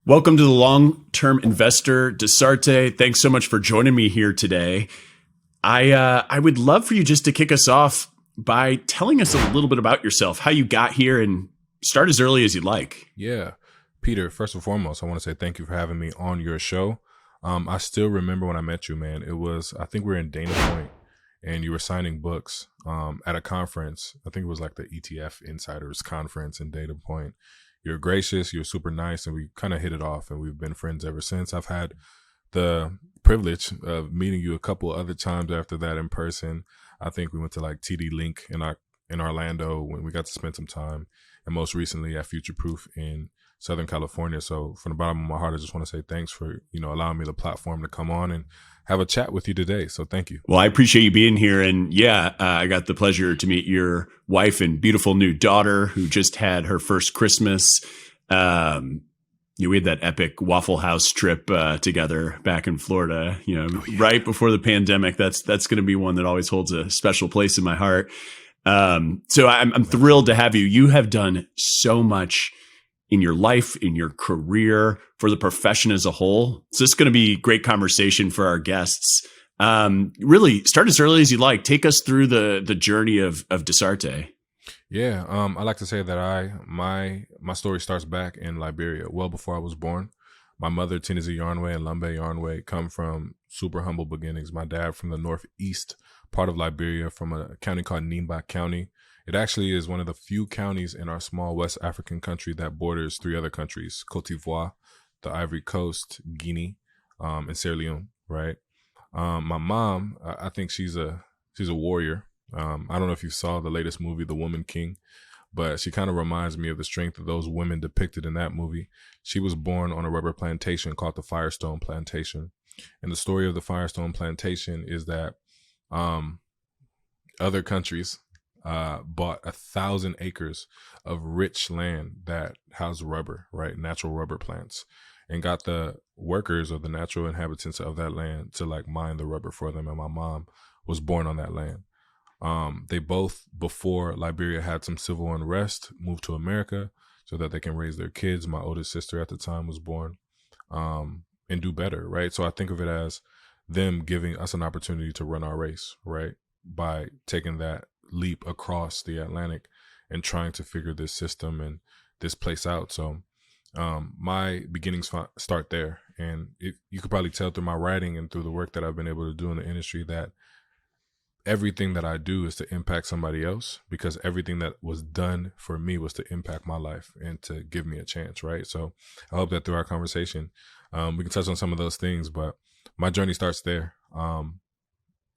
Welcome to the long-term investor, Dasarte. Thanks so much for joining me here today. I would love for you just to kick us off by telling us a little bit about yourself, how you got here, and start as early as you'd like. Yeah. Peter, first and foremost, I want to say thank you for having me on your show. I still remember when I met you, man. I think we were in Dana Point and you were signing books at a conference. I think it was like the ETF Insiders Conference in Dana Point. You're gracious, you're super nice, and we kind of hit it off, and we've been friends ever since. I've had the privilege of meeting you a couple other times after that in person. I think we went to like TD Link in Orlando when we got to spend some time, and most recently at Future Proof in Southern California. So from the bottom of my heart, I just want to say thanks for, allowing me the platform to come on and have a chat with you today. So thank you. Well, I appreciate you being here. And I got the pleasure to meet your wife and beautiful new daughter who just had her first Christmas. We had that epic Waffle House trip together back in Florida, right before the pandemic. That's going to be one that always holds a special place in my heart. So I'm thrilled to have you. You have done so much in your life, in your career, for the profession as a whole. So this is going to be great conversation for our guests. Really start as early as you like. Take us through the journey of Dasarte. Yeah. I like to say that my story starts back in Liberia, well before I was born. My mother, Dasarte Yarnway and Lambe Yarnway, come from super humble beginnings. My dad from the northeast part of Liberia, from a county called Nimba County. It actually is one of the few counties in our small West African country that borders three other countries: Cote d'Ivoire, the Ivory Coast, Guinea, and Sierra Leone. Right. My mom, I think she's a warrior. I don't know if you saw the latest movie, The Woman King, but she kind of reminds me of the strength of those women depicted in that movie. She was born on a rubber plantation called the Firestone Plantation. And the story of the Firestone Plantation is that other countries bought 1,000 acres of rich land that housed rubber, right? Natural rubber plants, and got the workers or the natural inhabitants of that land to like mine the rubber for them. And my mom was born on that land. They both, before Liberia had some civil unrest, moved to America so that they can raise their kids. My oldest sister at the time was born, and do better, right? So I think of it as them giving us an opportunity to run our race, right? By taking that leap across the Atlantic and trying to figure this system and this place out. So my beginnings start there. And you could probably tell through my writing and through the work that I've been able to do in the industry that everything that I do is to impact somebody else, because everything that was done for me was to impact my life and to give me a chance, right? So I hope that through our conversation, we can touch on some of those things, but my journey starts there.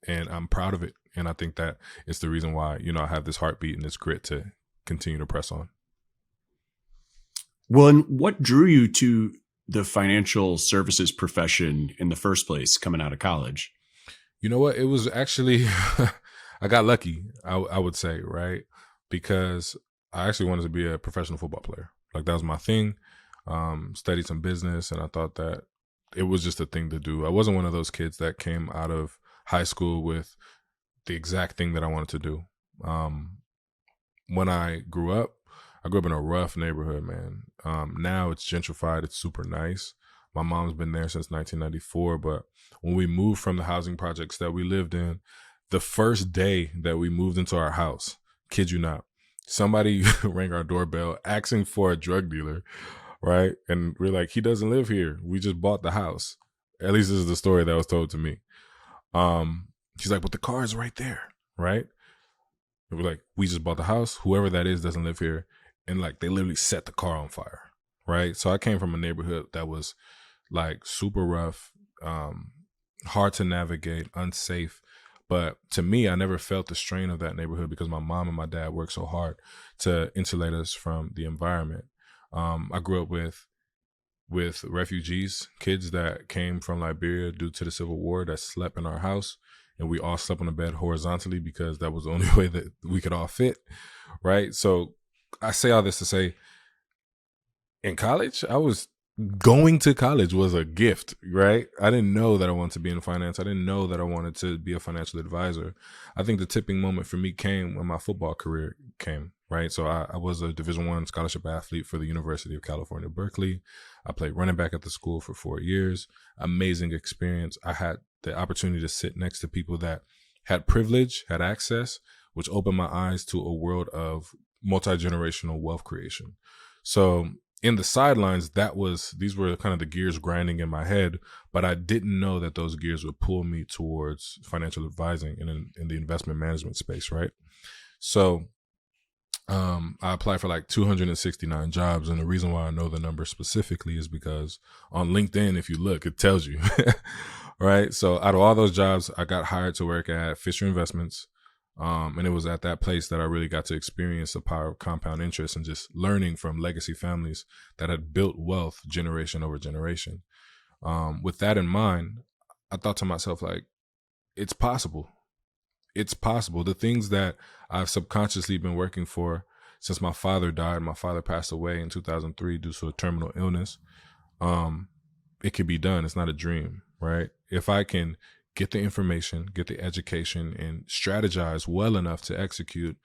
And I'm proud of it. And I think that it's the reason why, I have this heartbeat and this grit to continue to press on. Well, and what drew you to the financial services profession in the first place coming out of college? You know what? It was actually, I got lucky, I would say, right? Because I actually wanted to be a professional football player. Like that was my thing. Studied some business, and I thought that it was just a thing to do. I wasn't one of those kids that came out of high school with the exact thing that I wanted to do. When I grew up in a rough neighborhood, man. Now it's gentrified. It's super nice. My mom's been there since 1994. But when we moved from the housing projects that we lived in, the first day that we moved into our house, kid you not, somebody rang our doorbell asking for a drug dealer, right? And we're like, he doesn't live here. We just bought the house. At least this is the story that was told to me. She's like, but the car is right there, right? And we're like, we just bought the house. Whoever that is doesn't live here. And like, they literally set the car on fire, right? So I came from a neighborhood that was like super rough, hard to navigate, unsafe. But to me, I never felt the strain of that neighborhood because my mom and my dad worked so hard to insulate us from the environment. I grew up with refugees, kids that came from Liberia due to the Civil War that slept in our house, and we all slept on the bed horizontally because that was the only way that we could all fit, right? So I say all this to say, in college, I was going to college was a gift, right? I didn't know that I wanted to be in finance. I didn't know that I wanted to be a financial advisor. I think the tipping moment for me came when my football career came, right? So I was a Division I scholarship athlete for the University of California, Berkeley. I played running back at the school for 4 years. Amazing experience. I had the opportunity to sit next to people that had privilege, had access, which opened my eyes to a world of multi-generational wealth creation. So in the sidelines, these were kind of the gears grinding in my head, but I didn't know that those gears would pull me towards financial advising in the investment management space, right? So I applied for like 269 jobs, and the reason why I know the number specifically is because on LinkedIn, if you look, it tells you, right? So out of all those jobs, I got hired to work at Fisher Investments. And it was at that place that I really got to experience the power of compound interest and just learning from legacy families that had built wealth generation over generation. With that in mind, I thought to myself, like, it's possible. It's possible. The things that I've subconsciously been working for since my father died, my father passed away in 2003 due to a terminal illness. It could be done. It's not a dream, right? If I can get the information, get the education, and strategize well enough to execute,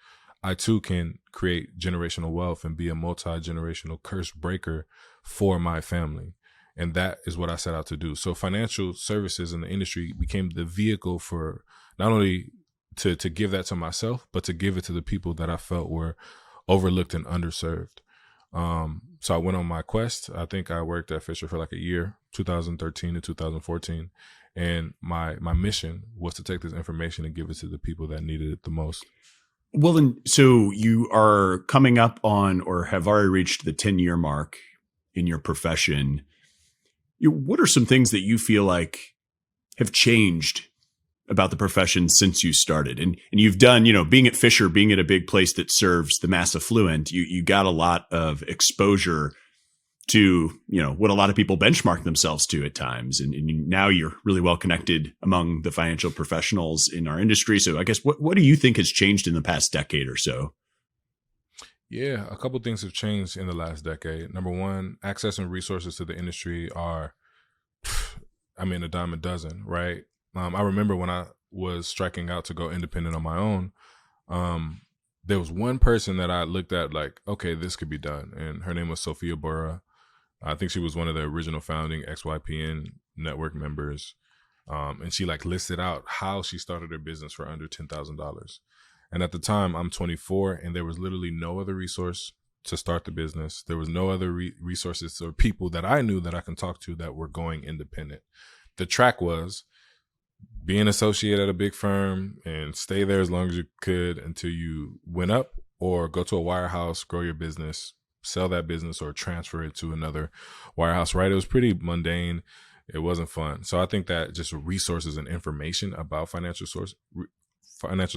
I too can create generational wealth and be a multi-generational curse breaker for my family. And that is what I set out to do. So financial services in the industry became the vehicle for not only to give that to myself, but to give it to the people that I felt were overlooked and underserved. So I went on my quest. I think I worked at Fisher for like a year, 2013 to 2014. And my mission was to take this information and give it to the people that needed it the most. Well, then, so you are coming up on or have already reached the 10-year mark in your profession. What are some things that you feel like have changed about the profession since you started? And you've done, being at Fisher, being at a big place that serves the mass affluent, you got a lot of exposure to, what a lot of people benchmark themselves to at times. And now you're really well connected among the financial professionals in our industry. So I guess what do you think has changed in the past decade or so? Yeah, a couple of things have changed in the last decade. Number one, access and resources to the industry are, a dime a dozen, right? I remember when I was striking out to go independent on my own, there was one person that I looked at like, okay, this could be done. And her name was Sophia Bora. I think she was one of the original founding XYPN network members. And she like listed out how she started her business for under $10,000. And at the time I'm 24 and there was literally no other resource to start the business. There was no other resources or people that I knew that I can talk to that were going independent. The track was be an associate at a big firm and stay there as long as you could until you went up, or go to a wirehouse, grow your business, sell that business, or transfer it to another wirehouse, right? It was pretty mundane. It wasn't fun. So I think that just resources and information about financial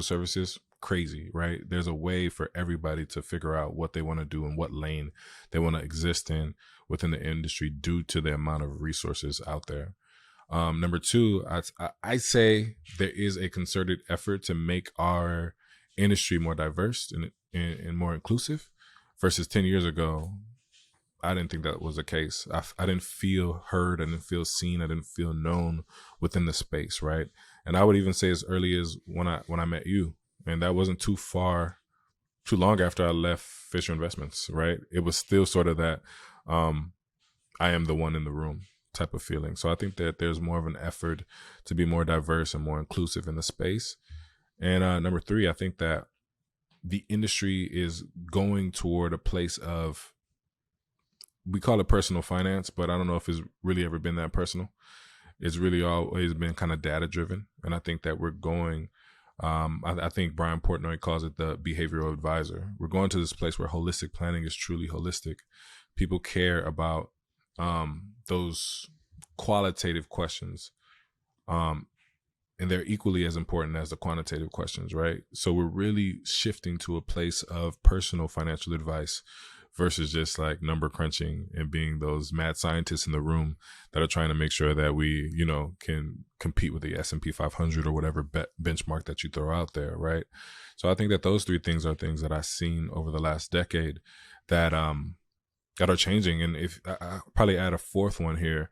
services, crazy, right? There's a way for everybody to figure out what they want to do and what lane they want to exist in within the industry due to the amount of resources out there. Number two, I say there is a concerted effort to make our industry more diverse and more inclusive versus 10 years ago. I didn't think that was the case. I didn't feel heard. I didn't feel seen. I didn't feel known within the space, right? And I would even say as early as when I met you, and that wasn't too long after I left Fisher Investments, right? It was still sort of that I am the one in the room type of feeling. So I think that there's more of an effort to be more diverse and more inclusive in the space. And number three, I think that the industry is going toward a place of, we call it personal finance, but I don't know if it's really ever been that personal. It's really always been kind of data driven. And I think that we're going, I think Brian Portnoy calls it the behavioral advisor. We're going to this place where holistic planning is truly holistic. People care about those qualitative questions, and they're equally as important as the quantitative questions, right? So we're really shifting to a place of personal financial advice versus just like number crunching and being those mad scientists in the room that are trying to make sure that we, can compete with the S&P 500 or whatever benchmark that you throw out there, right? So I think that those three things are things that I've seen over the last decade that that are changing. And if I probably add a fourth one here,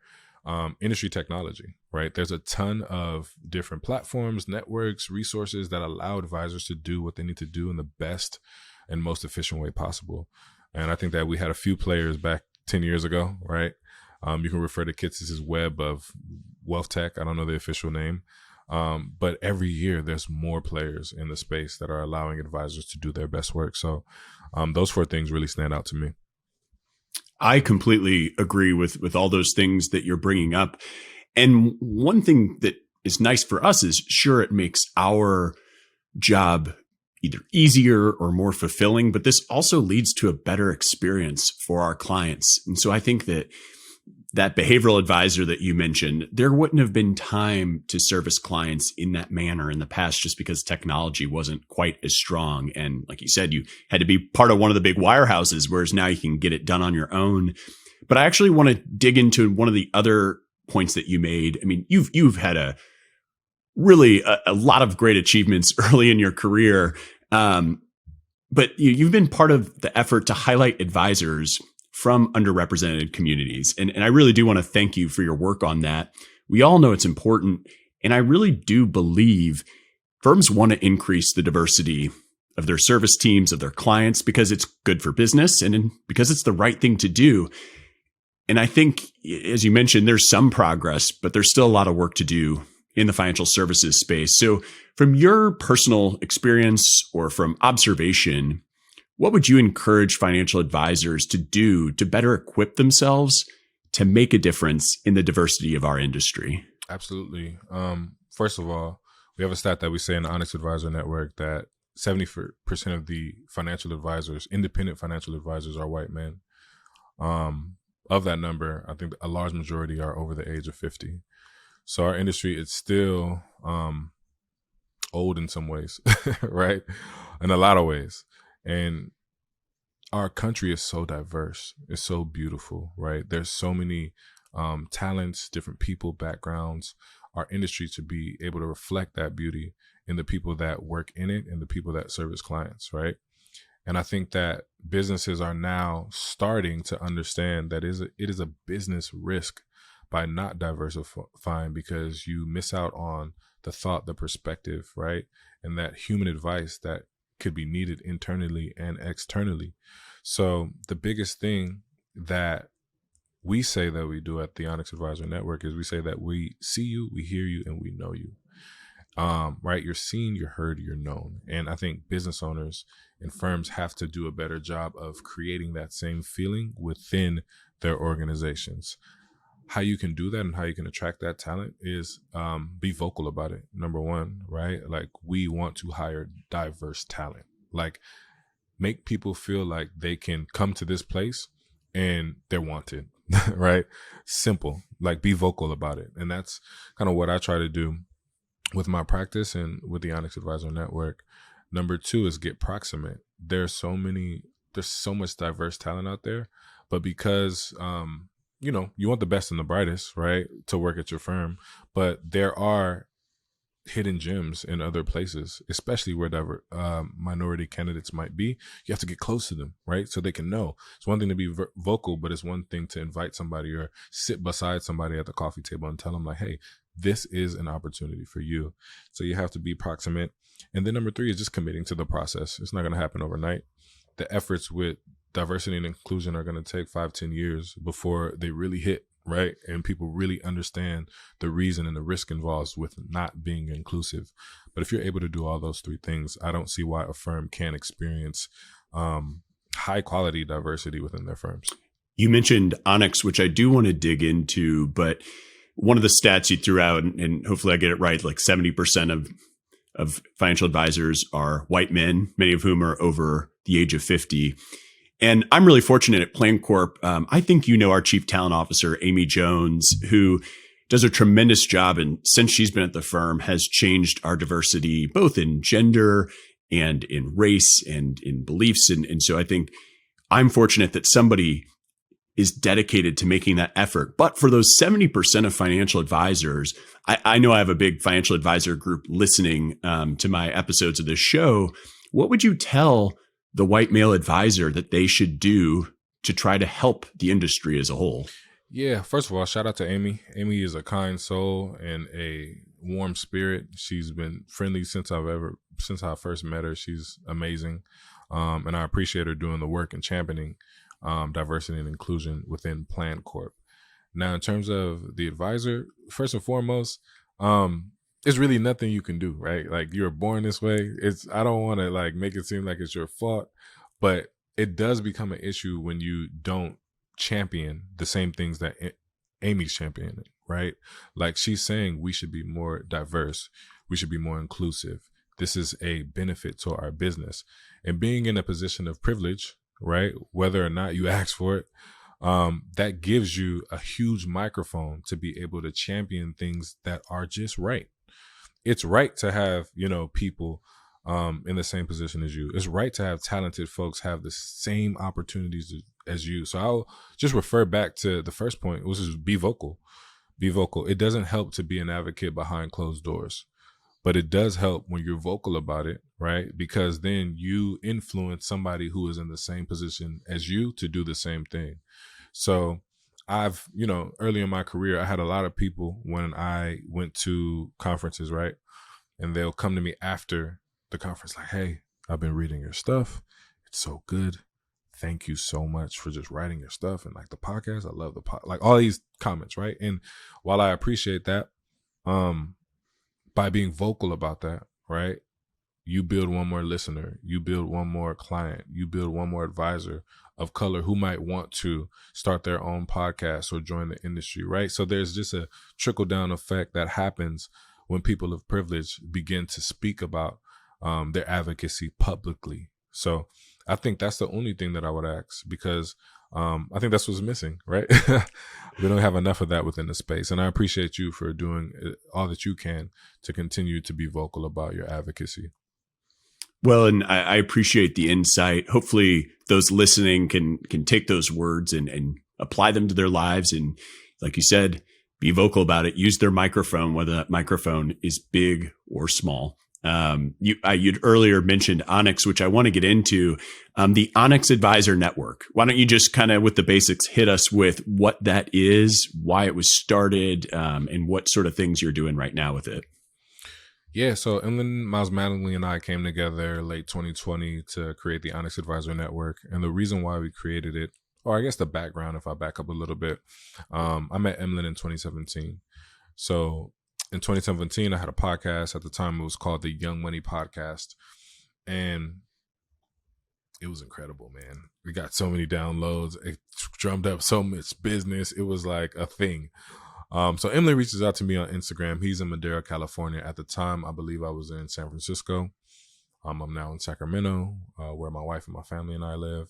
industry technology, right? There's a ton of different platforms, networks, resources that allow advisors to do what they need to do in the best and most efficient way possible. And I think that we had a few players back 10 years ago, right? You can refer to Kits's web of wealth tech. I don't know the official name. But every year there's more players in the space that are allowing advisors to do their best work. So those four things really stand out to me. I completely agree with all those things that you're bringing up. And one thing that is nice for us is, sure, it makes our job either easier or more fulfilling, but this also leads to a better experience for our clients. And so I think that behavioral advisor that you mentioned, there wouldn't have been time to service clients in that manner in the past, just because technology wasn't quite as strong. And like you said, you had to be part of one of the big wirehouses, whereas now you can get it done on your own. But I actually want to dig into one of the other points that you made. I mean, you've had a lot of great achievements early in your career. But you've been part of the effort to highlight advisors from underrepresented communities. And I really do want to thank you for your work on that. We all know it's important. And I really do believe firms want to increase the diversity of their service teams, of their clients, because it's good for business and because it's the right thing to do. And I think, as you mentioned, there's some progress, but there's still a lot of work to do in the financial services space. So from your personal experience or from observation, what would you encourage financial advisors to do to better equip themselves to make a difference in the diversity of our industry? Absolutely. First of all, we have a stat that we say in the Onyx Advisor Network that 70% of the financial advisors, independent financial advisors, are white men. Of that number, I think a large majority are over the age of 50. So our industry is still old in some ways, right? In a lot of ways. And our country is so diverse. It's so beautiful, right? There's so many talents, different people, backgrounds. Our industry to be able to reflect that beauty in the people that work in it and the people that service clients, right? And I think that businesses are now starting to understand that it is a business risk by not diversifying, because you miss out on the thought, the perspective, right? And that human advice that could be needed internally and externally. So the biggest thing that we say that we do at the Onyx Advisor Network is we say that we see you, we hear you, and we know you. Right? You're seen, you're heard, you're known. And I think business owners and firms have to do a better job of creating that same feeling within their organizations. How you can do that and how you can attract that talent is be vocal about it. Number one, right? Like, we want to hire diverse talent. Like, make people feel like they can come to this place and they're wanted, right? Simple. Like, be vocal about it. And that's kind of what I try to do with my practice and with the Onyx Advisor Network. Number two is get proximate. There's so much diverse talent out there, but because, you want the best and the brightest, right, to work at your firm, but there are hidden gems in other places, especially where minority candidates might be. You have to get close to them, right? So they can know. It's one thing to be vocal, but it's one thing to invite somebody or sit beside somebody at the coffee table and tell them, like, hey, this is an opportunity for you. So you have to be proximate. And then number three is just committing to the process. It's not going to happen overnight. The efforts with diversity and inclusion are going to take 5-10 years before they really hit, right? And people really understand the reason and the risk involved with not being inclusive. But if you're able to do all those three things, I don't see why a firm can't experience high quality diversity within their firms. You mentioned Onyx, which I do want to dig into, but one of the stats you threw out, and hopefully I get it right, like 70% of financial advisors are white men, many of whom are over the age of 50. And I'm really fortunate at Plan Corp. I think you know our chief talent officer, Amy Jones, who does a tremendous job. And since she's been at the firm, has changed our diversity, both in gender and in race and in beliefs. And so I think I'm fortunate that somebody is dedicated to making that effort. But for those 70% of financial advisors, I know I have a big financial advisor group listening to my episodes of this show. What would you tell the white male advisor that they should do to try to help the industry as a whole? Yeah, first of all, shout out to Amy. Amy is a kind soul and a warm spirit. She's been friendly since I first met her. She's amazing. And I appreciate her doing the work and championing diversity and inclusion within Plan Corp. Now, in terms of the advisor, first and foremost, it's really nothing you can do, right? Like, you're born this way. I don't want to like make it seem like it's your fault, but it does become an issue when you don't champion the same things that Amy's championing, right? Like, she's saying we should be more diverse, we should be more inclusive. This is a benefit to our business. And being in a position of privilege, right, whether or not you ask for it, that gives you a huge microphone to be able to champion things that are just right. It's right to have, people in the same position as you. It's right to have talented folks have the same opportunities as you. So I'll just refer back to the first point, which is be vocal. Be vocal. It doesn't help to be an advocate behind closed doors, but it does help when you're vocal about it, right? Because then you influence somebody who is in the same position as you to do the same thing. So I've, early in my career, I had a lot of people when I went to conferences, right? And they'll come to me after the conference like, hey, I've been reading your stuff. It's so good. Thank you so much for just writing your stuff and like the podcast. I love the like all these comments, right? And while I appreciate that, by being vocal about that, right? You build one more listener, you build one more client, you build one more advisor of color who might want to start their own podcast or join the industry, right? So there's just a trickle down effect that happens when people of privilege begin to speak about their advocacy publicly. So I think that's the only thing that I would ask, because I think that's what's missing, right? We don't have enough of that within the space. And I appreciate you for doing all that you can to continue to be vocal about your advocacy. Well, and I appreciate the insight. Hopefully those listening can take those words and apply them to their lives. And like you said, be vocal about it. Use their microphone, whether that microphone is big or small. You'd earlier mentioned Onyx, which I want to get into, the Onyx Advisor Network. Why don't you just kind of with the basics hit us with what that is, why it was started, and what sort of things you're doing right now with it? Yeah, so Emlyn, Miles Mattingly, and I came together late 2020 to create the Onyx Advisor Network. And the reason why we created it, or I guess the background, if I back up a little bit, I met Emlyn in 2017. So in 2017, I had a podcast. At the time, it was called the Young Money Podcast. And it was incredible, man. We got so many downloads. It drummed up so much business. It was like a thing. So Emily reaches out to me on Instagram. He's in Madera, California. At the time, I believe I was in San Francisco. I'm now in Sacramento, where my wife and my family and I live.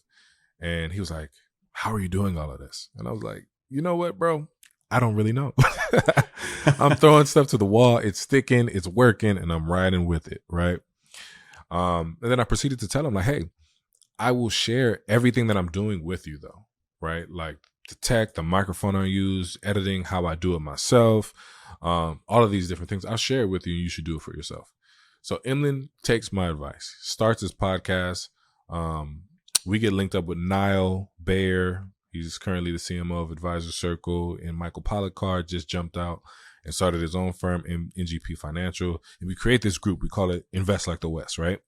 And he was like, how are you doing all of this? And I was like, you know what, bro? I don't really know. I'm throwing stuff to the wall. It's sticking, it's working, and I'm riding with it, right? And then I proceeded to tell him, like, hey, I will share everything that I'm doing with you, though, right? Like, the tech, the microphone I use, editing, how I do it myself, all of these different things. I'll share it with you. You should do it for yourself. So Emlyn takes my advice, starts his podcast. We get linked up with Niall Bayer. He's currently the CMO of Advisor Circle, and Michael Pollard just jumped out and started his own firm, NGP Financial. And we create this group. We call it Invest Like the West, right?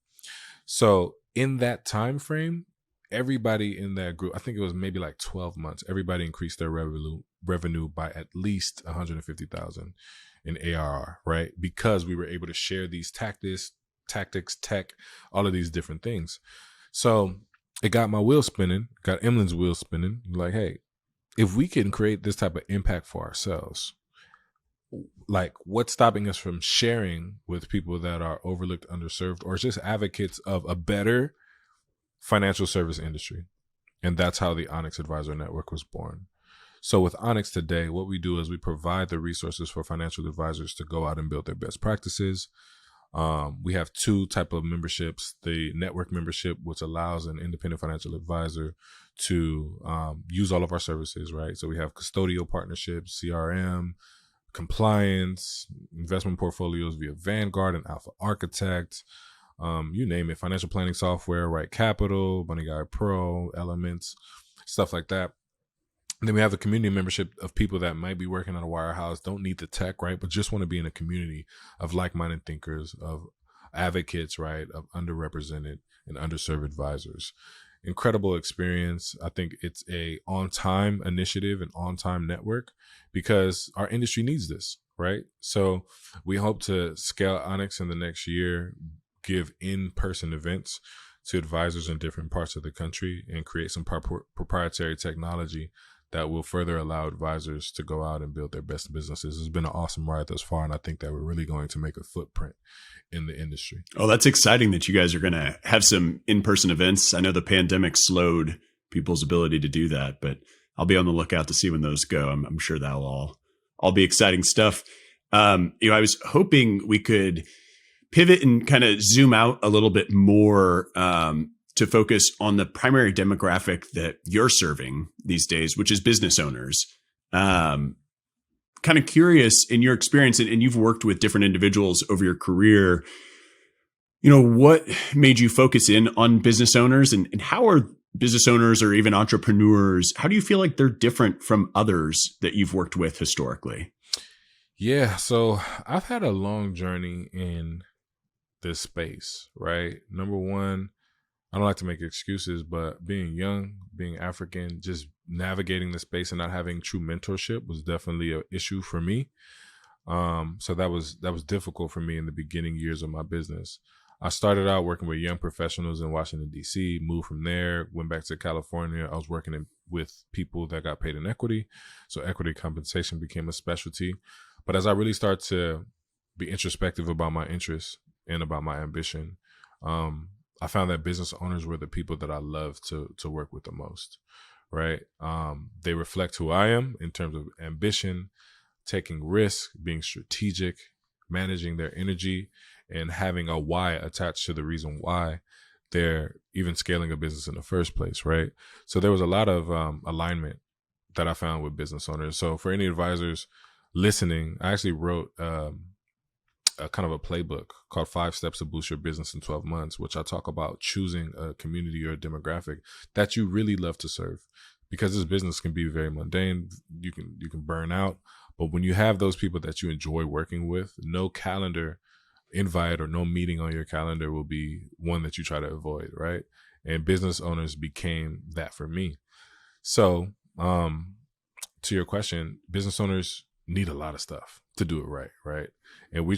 So in that time frame, everybody in that group, I think it was maybe like 12 months, everybody increased their revenue by at least 150,000 in ARR, right? Because we were able to share these tactics, tech, all of these different things. So it got my wheel spinning, got Emlyn's wheel spinning. Like, hey, if we can create this type of impact for ourselves, like, what's stopping us from sharing with people that are overlooked, underserved, or just advocates of a better financial service industry? And that's how the Onyx Advisor Network was born. So with Onyx today, what we do is we provide the resources for financial advisors to go out and build their best practices. We have two types of memberships: the network membership, which allows an independent financial advisor to use all of our services, right? So we have custodial partnerships, CRM, compliance, investment portfolios via Vanguard and Alpha Architect, you name it, financial planning software, Right Capital, Money Guy Pro, Elements. stuff like that. And then we have the community membership of people that might be working at a wirehouse, don't need the tech, right? But just want to be in a community of like-minded thinkers, of advocates, right? Of underrepresented and underserved advisors. Incredible experience. I think it's a on-time initiative and on-time network because our industry needs this, right? So we hope to scale Onyx in the next year, give in-person events to advisors in different parts of the country, and create some proprietary technology that will further allow advisors to go out and build their best businesses. It's been an awesome ride thus far, and I think that we're really going to make a footprint in the industry. Oh, that's exciting that you guys are going to have some in-person events. I know the pandemic slowed people's ability to do that, but I'll be on the lookout to see when those go. I'm sure that'll all be exciting stuff. I was hoping we could pivot and kind of zoom out a little bit more to focus on the primary demographic that you're serving these days, which is business owners. Kind of curious, in your experience, and you've worked with different individuals over your career, what made you focus in on business owners, and how are business owners or even entrepreneurs, how do you feel like they're different from others that you've worked with historically? Yeah, so I've had a long journey in this space, right? Number one, I don't like to make excuses, but being young, being African, just navigating the space and not having true mentorship was definitely an issue for me. So that was difficult for me in the beginning years of my business. I started out working with young professionals in Washington, D.C., moved from there, went back to California. I was working with people that got paid in equity. So equity compensation became a specialty. But as I really started to be introspective about my interests and about my ambition, I found that business owners were the people that I love to work with the most, right? They reflect who I am in terms of ambition, taking risks, being strategic, managing their energy, and having a why attached to the reason why they're even scaling a business in the first place, right? So there was a lot of alignment that I found with business owners. So for any advisors listening, I actually wrote a kind of a playbook called 5 Steps to Boost Your Business in 12 Months, which I talk about choosing a community or a demographic that you really love to serve, because this business can be very mundane. You can burn out, but when you have those people that you enjoy working with, no calendar invite or no meeting on your calendar will be one that you try to avoid, right? And business owners became that for me. So, to your question, business owners need a lot of stuff to do it right? And we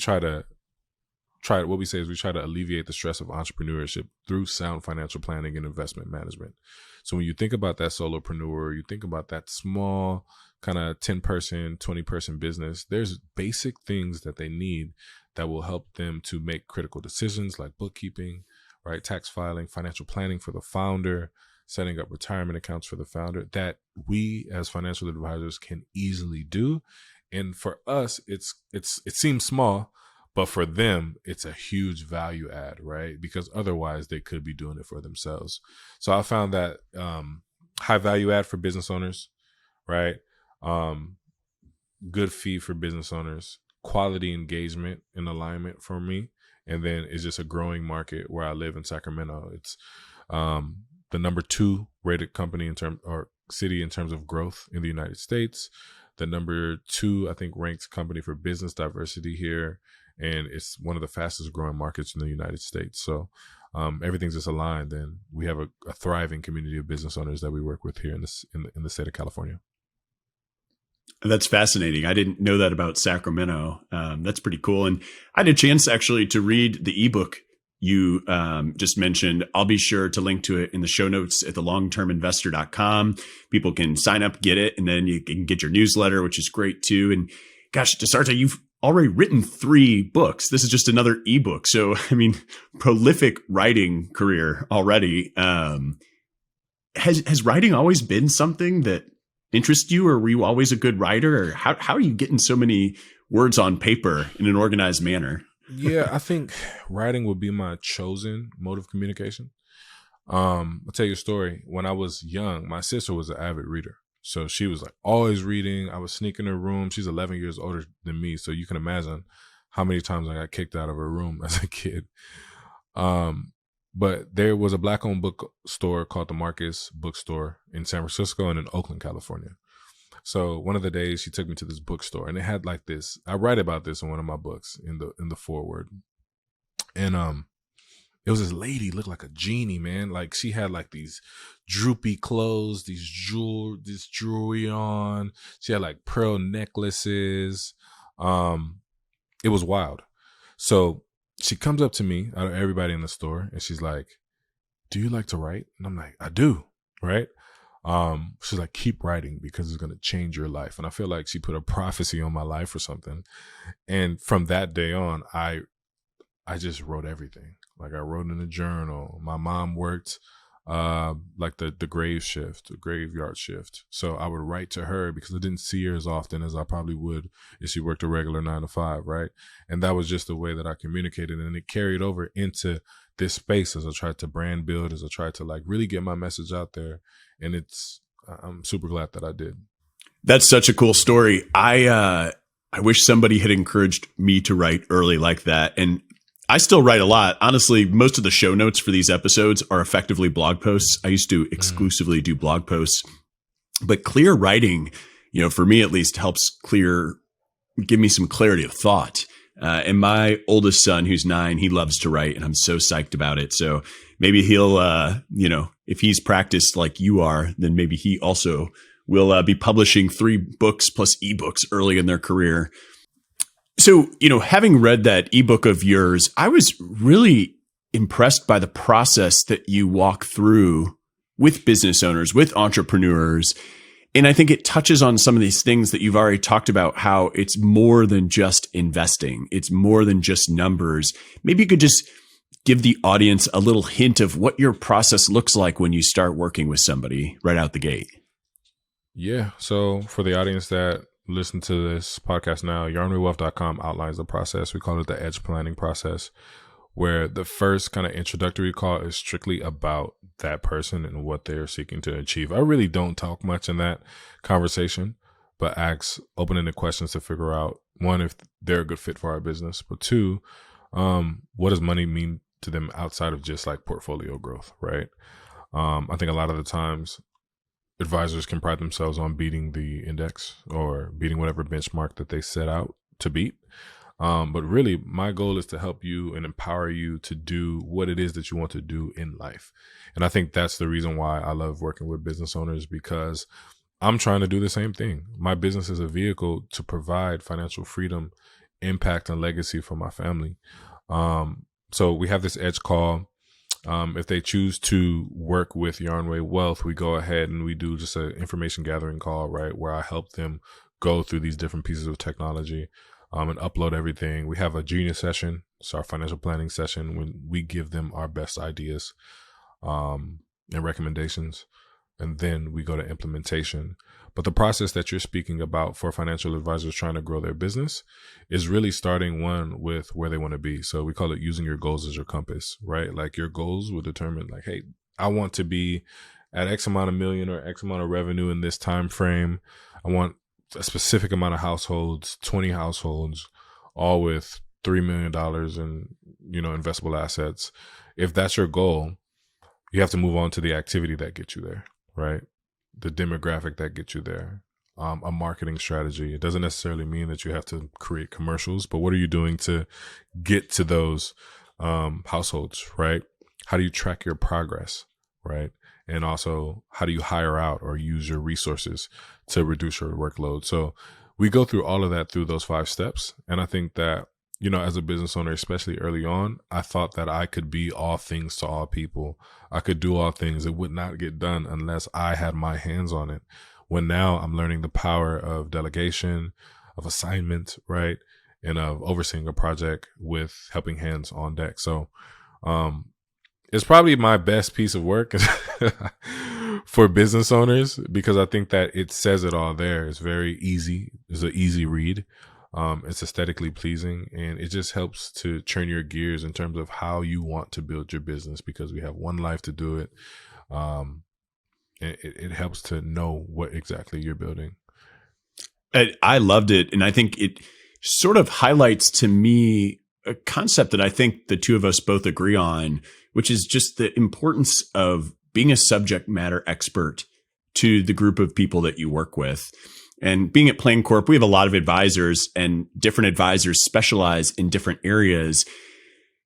what we say is we try to alleviate the stress of entrepreneurship through sound financial planning and investment management. So when you think about that solopreneur, you think about that small kind of 10-person, 20-person business, there's basic things that they need that will help them to make critical decisions like bookkeeping, right? Tax filing, financial planning for the founder, setting up retirement accounts for the founder, that we as financial advisors can easily do. And for us, it seems small, but for them, it's a huge value add, right? Because otherwise they could be doing it for themselves. So I found that high value add for business owners, right? Good fee for business owners, quality engagement and alignment for me. And then it's just a growing market where I live in Sacramento. It's the number 2 rated company city in terms of growth in the United States. The number 2, I think, ranked company for business diversity here. And it's one of the fastest growing markets in the United States. So everything's just aligned, and we have a thriving community of business owners that we work with here in the state of California. That's fascinating. I didn't know that about Sacramento. That's pretty cool. And I had a chance actually to read the ebook you just mentioned. I'll be sure to link to it in the show notes at thelongterminvestor.com. People can sign up, get it, and then you can get your newsletter, which is great too. And gosh, Dasarte, you've already written 3 books. This is just another ebook. So, I mean, prolific writing career already. Has writing always been something that interests you, or were you always a good writer? Or how are you getting so many words on paper in an organized manner? Yeah, I think writing would be my chosen mode of communication. I'll tell you a story. When I was young, my sister was an avid reader. So she was like always reading. I was sneaking in her room. She's 11 years older than me. So you can imagine how many times I got kicked out of her room as a kid. But there was a black-owned bookstore called the Marcus Bookstore in San Francisco and in Oakland, California. So one of the days she took me to this bookstore, and it had like this. I write about this in one of my books in the foreword, and it was this lady looked like a genie, man. Like she had like these droopy clothes, this jewelry on. She had like pearl necklaces. It was wild. So she comes up to me out of everybody in the store, and she's like, "Do you like to write?" And I'm like, "I do." Right. She's like, "Keep writing because it's going to change your life." And I feel like she put a prophecy on my life or something. And from that day on, I just wrote everything. Like I wrote in a journal. My mom worked like the graveyard shift. So I would write to her because I didn't see her as often as I probably would if she worked a regular 9 to 5, right? And that was just the way that I communicated, and it carried over into this space as I tried to brand build, as I tried to like really get my message out there. And I'm super glad that I did. That's such a cool story. I wish somebody had encouraged me to write early like that. And I still write a lot. Honestly, most of the show notes for these episodes are effectively blog posts. I used to exclusively do blog posts, but clear writing, for me at least, helps give me some clarity of thought. And my oldest son, who's 9, he loves to write, and I'm so psyched about it. So maybe he'll, if he's practiced like you are, then maybe he also will be publishing 3 books plus ebooks early in their career. So, having read that ebook of yours, I was really impressed by the process that you walk through with business owners, with entrepreneurs. And I think it touches on some of these things that you've already talked about, how it's more than just investing. It's more than just numbers. Maybe you could just give the audience a little hint of what your process looks like when you start working with somebody right out the gate. Yeah. So for the audience that listen to this podcast now, yarnwaywealth.com outlines the process. We call it the edge planning process, where the first kind of introductory call is strictly about that person and what they're seeking to achieve. I really don't talk much in that conversation, but ask open-ended questions to figure out, 1, if they're a good fit for our business, but 2, what does money mean to them outside of just like portfolio growth, right? I think a lot of the times advisors can pride themselves on beating the index or beating whatever benchmark that they set out to beat. But really, my goal is to help you and empower you to do what it is that you want to do in life. And I think that's the reason why I love working with business owners, because I'm trying to do the same thing. My business is a vehicle to provide financial freedom, impact, and legacy for my family. So we have this edge call. If they choose to work with Yarnway Wealth, we go ahead and we do just an information gathering call, right, where I help them go through these different pieces of technology and upload everything. We have a genius session. It's our financial planning session when we give them our best ideas and recommendations, and then we go to implementation. But the process that you're speaking about for financial advisors trying to grow their business is really starting with where they want to be. So we call it using your goals as your compass, right? Like your goals will determine like, hey, I want to be at X amount of million or X amount of revenue in this time frame. I want a specific amount of households, 20 households, all with $3 million in, investable assets. If that's your goal, you have to move on to the activity that gets you there, right? The demographic that gets you there, a marketing strategy. It doesn't necessarily mean that you have to create commercials, but what are you doing to get to those households, right? How do you track your progress, right? And also, how do you hire out or use your resources to reduce your workload? So we go through all of that through those 5 steps. And I think that, as a business owner, especially early on, I thought that I could be all things to all people. I could do all things. It would not get done unless I had my hands on it. When now I'm learning the power of delegation, of assignment, right? And of overseeing a project with helping hands on deck. So, it's probably my best piece of work for business owners, because I think that it says it all there. It's very easy. It's an easy read. It's aesthetically pleasing, and it just helps to turn your gears in terms of how you want to build your business, because we have one life to do it. It helps to know what exactly you're building. I loved it. And I think it sort of highlights to me a concept that I think the two of us both agree on, which is just the importance of being a subject matter expert to the group of people that you work with. And being at Plain Corp, we have a lot of advisors, and different advisors specialize in different areas.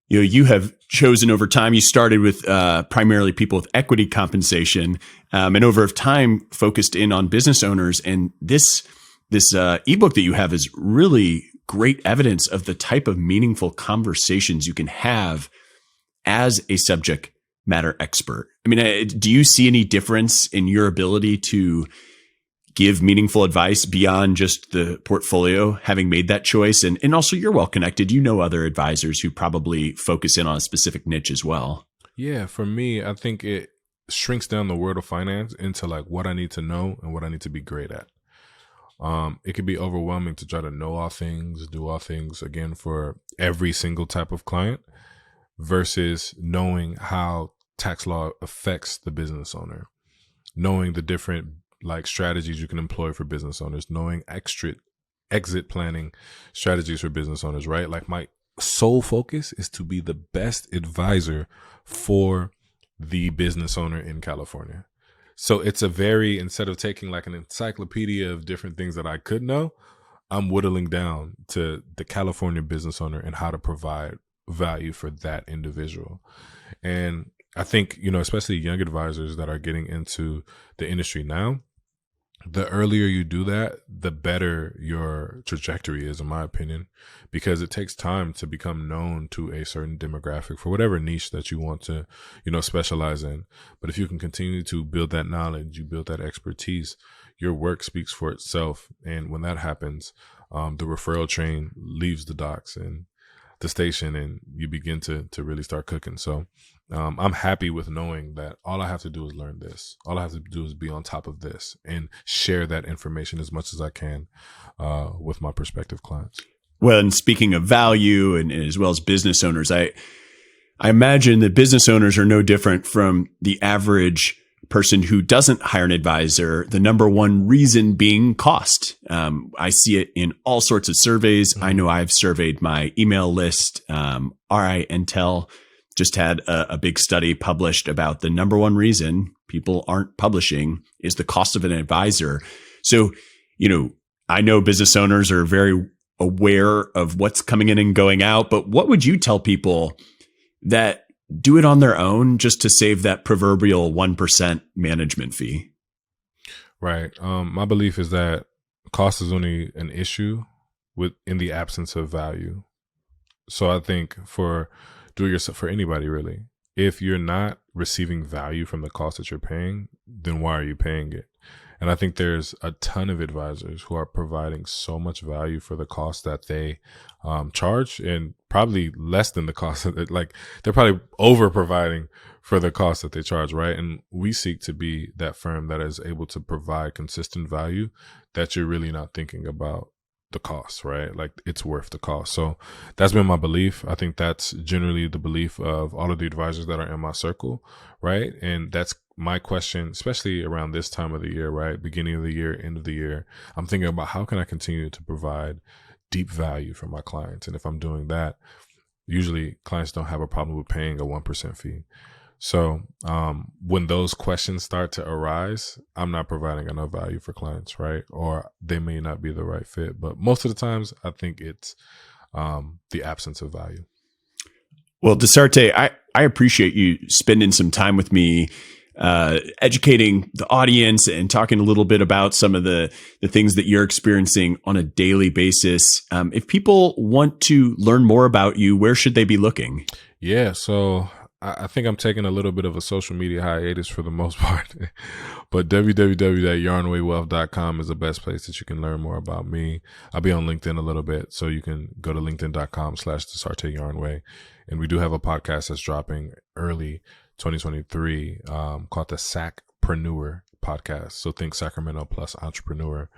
You have chosen over time, you started with primarily people with equity compensation, and over time focused in on business owners. And this ebook that you have is really great evidence of the type of meaningful conversations you can have as a subject matter expert. I mean, do you see any difference in your ability to give meaningful advice beyond just the portfolio, having made that choice? And also, you're well connected. You know other advisors who probably focus in on a specific niche as well. Yeah, for me, I think it shrinks down the world of finance into like what I need to know and what I need to be great at. It can be overwhelming to try to know all things, do all things, again, for every single type of client versus knowing how tax law affects the business owner, knowing the different like strategies you can employ for business owners, knowing exit planning strategies for business owners, right? Like my sole focus is to be the best advisor for the business owner in California. So it's instead of taking like an encyclopedia of different things that I could know, I'm whittling down to the California business owner and how to provide value for that individual. And I think, especially young advisors that are getting into the industry now, the earlier you do that, the better your trajectory is, in my opinion, because it takes time to become known to a certain demographic for whatever niche that you want to, specialize in. But if you can continue to build that knowledge, you build that expertise, your work speaks for itself. And when that happens, the referral train leaves the docks and the station, and you begin to really start cooking. So I'm happy with knowing that all I have to do is learn this. All I have to do is be on top of this and share that information as much as I can with my prospective clients. Well, and speaking of value and as well as business owners, I imagine that business owners are no different from the average person who doesn't hire an advisor, the number one reason being cost. I see it in all sorts of surveys. I know I've surveyed my email list. RI Intel just had a big study published about the number one reason people aren't publishing is the cost of an advisor. So, I know business owners are very aware of what's coming in and going out, but what would you tell people that do it on their own just to save that proverbial 1% management fee? Right. My belief is that cost is only an issue in the absence of value. So I think for anybody really, if you're not receiving value from the cost that you're paying, then why are you paying it? And I think there's a ton of advisors who are providing so much value for the cost that they charge, and probably less than the cost that they're probably over providing for the cost that they charge, right? And we seek to be that firm that is able to provide consistent value that you're really not thinking about the cost, right? Like it's worth the cost. So that's been my belief. I think that's generally the belief of all of the advisors that are in my circle, right? And that's my question, especially around this time of the year, right? Beginning of the year, end of the year. I'm thinking about how can I continue to provide deep value for my clients? And if I'm doing that, usually clients don't have a problem with paying a 1% fee. So when those questions start to arise, I'm not providing enough value for clients, right? Or they may not be the right fit. But most of the times, I think it's the absence of value. Well, Dasarte, I appreciate you spending some time with me, educating the audience and talking a little bit about some of the things that you're experiencing on a daily basis. If people want to learn more about you, where should they be looking? Yeah, so I think I'm taking a little bit of a social media hiatus for the most part, but www.yarnwaywealth.com is the best place that you can learn more about me. I'll be on LinkedIn a little bit, so you can go to linkedin.com/Dasarte Yarnway. And we do have a podcast that's dropping early 2023 called the Sacpreneur podcast. So think Sacramento plus entrepreneur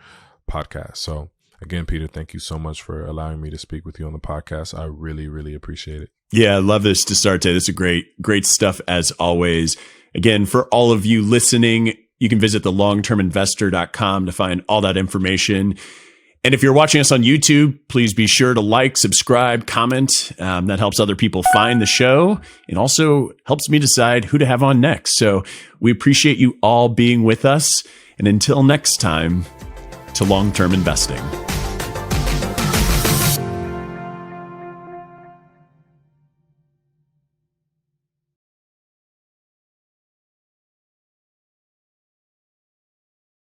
podcast. So again, Peter, thank you so much for allowing me to speak with you on the podcast. I really, really appreciate it. Yeah, I love this, Dasarte. This is great stuff as always. Again, for all of you listening, you can visit the longterminvestor.com to find all that information. And if you're watching us on YouTube, please be sure to like, subscribe, comment. That helps other people find the show and also helps me decide who to have on next. So we appreciate you all being with us. And until next time, to long-term investing.